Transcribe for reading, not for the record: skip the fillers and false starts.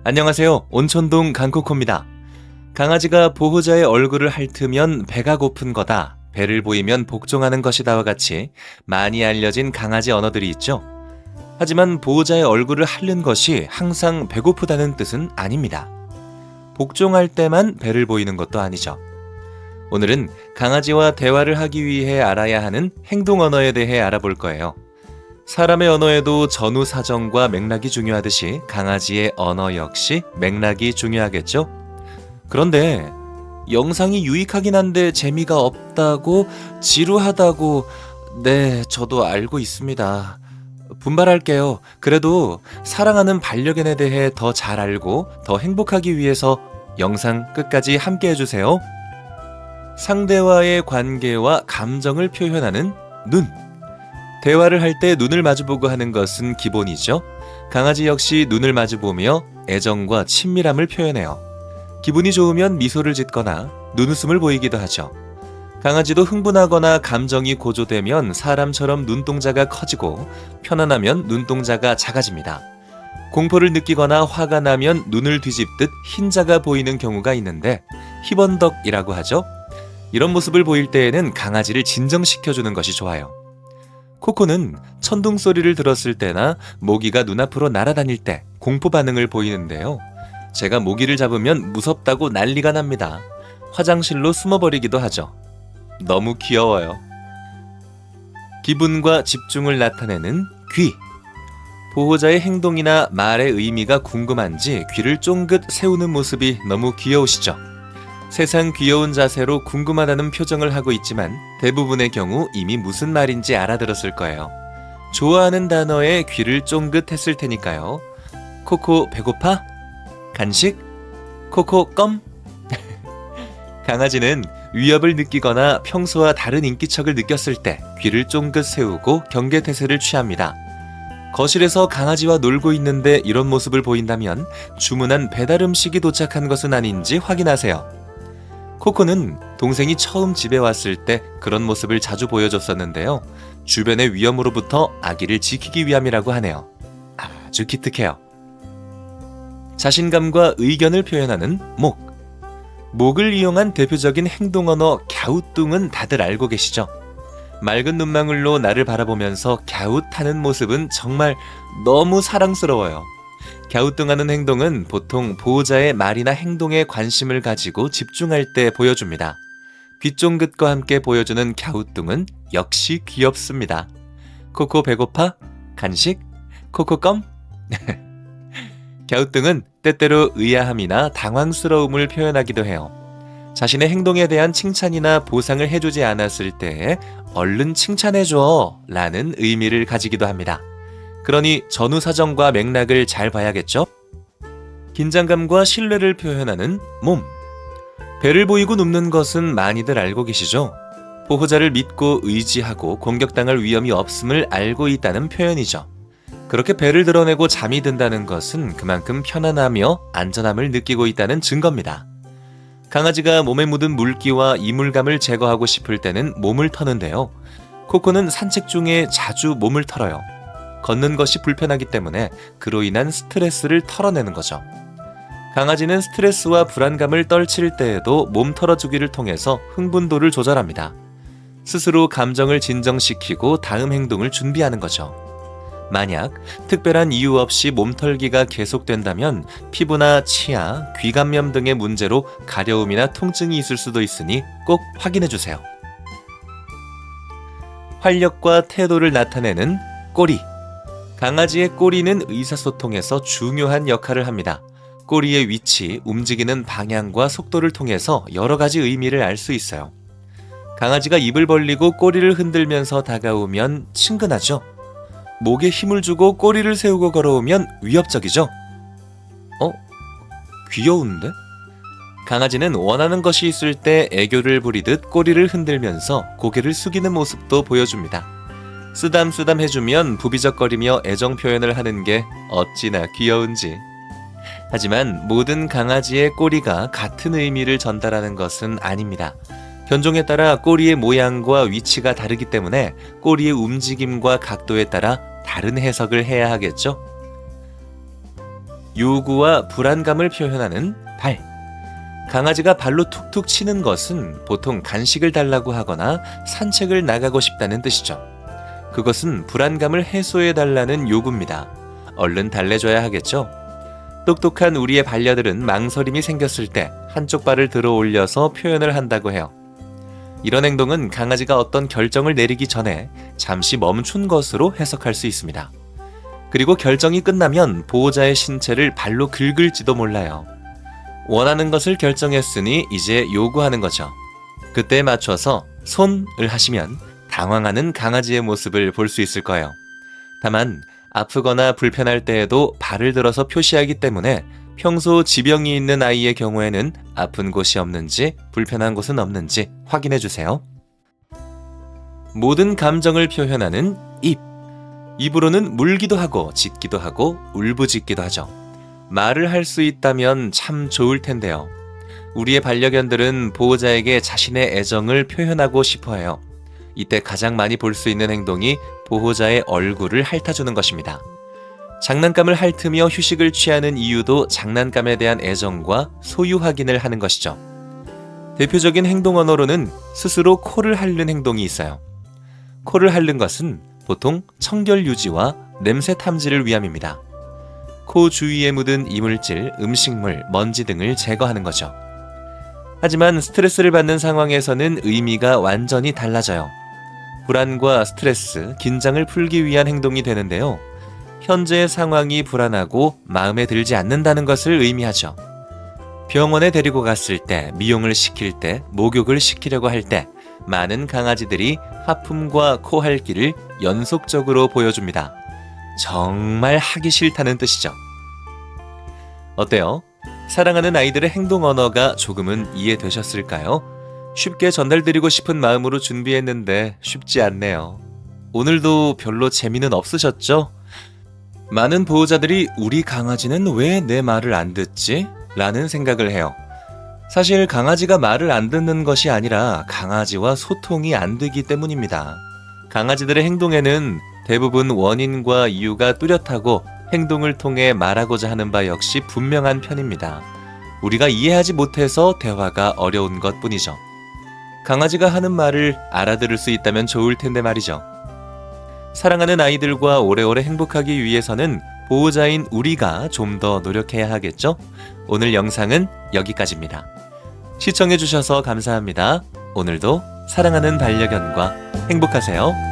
안녕하세요. 온천동 강코코입니다. 강아지가 보호자의 얼굴을 핥으면 배가 고픈 거다, 배를 보이면 복종하는 것이다와 같이 많이 알려진 강아지 언어들이 있죠. 하지만 보호자의 얼굴을 핥는 것이 항상 배고프다는 뜻은 아닙니다. 복종할 때만 배를 보이는 것도 아니죠. 오늘은 강아지와 대화를 하기 위해 알아야 하는 행동 언어에 대해 알아볼 거예요. 사람의 언어에도 전후 사정과 맥락이 중요하듯이 강아지의 언어 역시 맥락이 중요하겠죠? 그런데 영상이 유익하긴 한데 재미가 없다고, 지루하다고, 네, 저도 알고 있습니다. 분발할게요. 그래도 사랑하는 반려견에 대해 더 잘 알고 더 행복하기 위해서 영상 끝까지 함께 해주세요. 상대와의 관계와 감정을 표현하는 눈. 대화를 할 때 눈을 마주보고 하는 것은 기본이죠. 강아지 역시 눈을 마주보며 애정과 친밀함을 표현해요. 기분이 좋으면 미소를 짓거나 눈웃음을 보이기도 하죠. 강아지도 흥분하거나 감정이 고조되면 사람처럼 눈동자가 커지고 편안하면 눈동자가 작아집니다. 공포를 느끼거나 화가 나면 눈을 뒤집듯 흰자가 보이는 경우가 있는데 희번덕이라고 하죠. 이런 모습을 보일 때에는 강아지를 진정시켜주는 것이 좋아요. 코코는 천둥 소리를 들었을 때나 모기가 눈앞으로 날아다닐 때 공포 반응을 보이는데요. 제가 모기를 잡으면 무섭다고 난리가 납니다. 화장실로 숨어버리기도 하죠. 너무 귀여워요. 기분과 집중을 나타내는 귀. 보호자의 행동이나 말의 의미가 궁금한지 귀를 쫑긋 세우는 모습이 너무 귀여우시죠? 세상 귀여운 자세로 궁금하다는 표정을 하고 있지만 대부분의 경우 이미 무슨 말인지 알아들었을 거예요. 좋아하는 단어에 귀를 쫑긋 했을 테니까요. 코코 배고파? 간식? 코코 껌? 강아지는 위협을 느끼거나 평소와 다른 인기척을 느꼈을 때 귀를 쫑긋 세우고 경계태세를 취합니다. 거실에서 강아지와 놀고 있는데 이런 모습을 보인다면 주문한 배달 음식이 도착한 것은 아닌지 확인하세요. 코코는 동생이 처음 집에 왔을 때 그런 모습을 자주 보여줬었는데요. 주변의 위험으로부터 아기를 지키기 위함이라고 하네요. 아주 기특해요. 자신감과 의견을 표현하는 목. 목을 이용한 대표적인 행동 언어 갸우뚱은 다들 알고 계시죠? 맑은 눈망울로 나를 바라보면서 갸웃하는 모습은 정말 너무 사랑스러워요. 갸우뚱하는 행동은 보통 보호자의 말이나 행동에 관심을 가지고 집중할 때 보여줍니다. 귀쫑긋과 함께 보여주는 갸우뚱은 역시 귀엽습니다. 코코 배고파? 간식? 코코 껌? 갸우뚱은 때때로 의아함이나 당황스러움을 표현하기도 해요. 자신의 행동에 대한 칭찬이나 보상을 해주지 않았을 때 얼른 칭찬해줘 라는 의미를 가지기도 합니다. 그러니 전후 사정과 맥락을 잘 봐야겠죠? 긴장감과 신뢰를 표현하는 몸. 배를 보이고 눕는 것은 많이들 알고 계시죠? 보호자를 믿고 의지하고 공격당할 위험이 없음을 알고 있다는 표현이죠. 그렇게 배를 드러내고 잠이 든다는 것은 그만큼 편안하며 안전함을 느끼고 있다는 증거입니다. 강아지가 몸에 묻은 물기와 이물감을 제거하고 싶을 때는 몸을 터는데요. 코코는 산책 중에 자주 몸을 털어요. 걷는 것이 불편하기 때문에 그로 인한 스트레스를 털어내는 거죠. 강아지는 스트레스와 불안감을 떨칠 때에도 몸 털어주기를 통해서 흥분도를 조절합니다. 스스로 감정을 진정시키고 다음 행동을 준비하는 거죠. 만약 특별한 이유 없이 몸털기가 계속된다면 피부나 치아, 귀감염 등의 문제로 가려움이나 통증이 있을 수도 있으니 꼭 확인해주세요. 활력과 태도를 나타내는 꼬리. 강아지의 꼬리는 의사소통에서 중요한 역할을 합니다. 꼬리의 위치, 움직이는 방향과 속도를 통해서 여러 가지 의미를 알 수 있어요. 강아지가 입을 벌리고 꼬리를 흔들면서 다가오면 친근하죠. 목에 힘을 주고 꼬리를 세우고 걸어오면 위협적이죠. 귀여운데? 강아지는 원하는 것이 있을 때 애교를 부리듯 꼬리를 흔들면서 고개를 숙이는 모습도 보여줍니다. 쓰담쓰담 해주면 부비적거리며 애정 표현을 하는 게 어찌나 귀여운지. 하지만 모든 강아지의 꼬리가 같은 의미를 전달하는 것은 아닙니다. 견종에 따라 꼬리의 모양과 위치가 다르기 때문에 꼬리의 움직임과 각도에 따라 다른 해석을 해야 하겠죠? 요구와 불안감을 표현하는 발. 강아지가 발로 툭툭 치는 것은 보통 간식을 달라고 하거나 산책을 나가고 싶다는 뜻이죠. 그것은 불안감을 해소해달라는 요구입니다. 얼른 달래줘야 하겠죠? 똑똑한 우리의 반려들은 망설임이 생겼을 때 한쪽 발을 들어 올려서 표현을 한다고 해요. 이런 행동은 강아지가 어떤 결정을 내리기 전에 잠시 멈춘 것으로 해석할 수 있습니다. 그리고 결정이 끝나면 보호자의 신체를 발로 긁을지도 몰라요. 원하는 것을 결정했으니 이제 요구하는 거죠. 그때에 맞춰서 손을 하시면 당황하는 강아지의 모습을 볼 수 있을 거예요. 다만 아프거나 불편할 때에도 발을 들어서 표시하기 때문에 평소 지병이 있는 아이의 경우에는 아픈 곳이 없는지 불편한 곳은 없는지 확인해 주세요. 모든 감정을 표현하는 입. 입으로는 물기도 하고 짖기도 하고 울부짖기도 하죠. 말을 할 수 있다면 참 좋을 텐데요. 우리의 반려견들은 보호자에게 자신의 애정을 표현하고 싶어 해요. 이때 가장 많이 볼 수 있는 행동이 보호자의 얼굴을 핥아주는 것입니다. 장난감을 핥으며 휴식을 취하는 이유도 장난감에 대한 애정과 소유 확인을 하는 것이죠. 대표적인 행동 언어로는 스스로 코를 핥는 행동이 있어요. 코를 핥는 것은 보통 청결 유지와 냄새 탐지를 위함입니다. 코 주위에 묻은 이물질, 음식물, 먼지 등을 제거하는 거죠. 하지만 스트레스를 받는 상황에서는 의미가 완전히 달라져요. 불안과 스트레스, 긴장을 풀기 위한 행동이 되는데요. 현재의 상황이 불안하고 마음에 들지 않는다는 것을 의미하죠. 병원에 데리고 갔을 때, 미용을 시킬 때, 목욕을 시키려고 할 때 많은 강아지들이 하품과 코 핥기를 연속적으로 보여줍니다. 정말 하기 싫다는 뜻이죠. 어때요? 사랑하는 아이들의 행동 언어가 조금은 이해되셨을까요? 쉽게 전달드리고 싶은 마음으로 준비했는데 쉽지 않네요. 오늘도 별로 재미는 없으셨죠? 많은 보호자들이 우리 강아지는 왜 내 말을 안 듣지? 라는 생각을 해요. 사실 강아지가 말을 안 듣는 것이 아니라 강아지와 소통이 안 되기 때문입니다. 강아지들의 행동에는 대부분 원인과 이유가 뚜렷하고 행동을 통해 말하고자 하는 바 역시 분명한 편입니다. 우리가 이해하지 못해서 대화가 어려운 것뿐이죠. 강아지가 하는 말을 알아들을 수 있다면 좋을 텐데 말이죠. 사랑하는 아이들과 오래오래 행복하기 위해서는 보호자인 우리가 좀 더 노력해야 하겠죠? 오늘 영상은 여기까지입니다. 시청해주셔서 감사합니다. 오늘도 사랑하는 반려견과 행복하세요.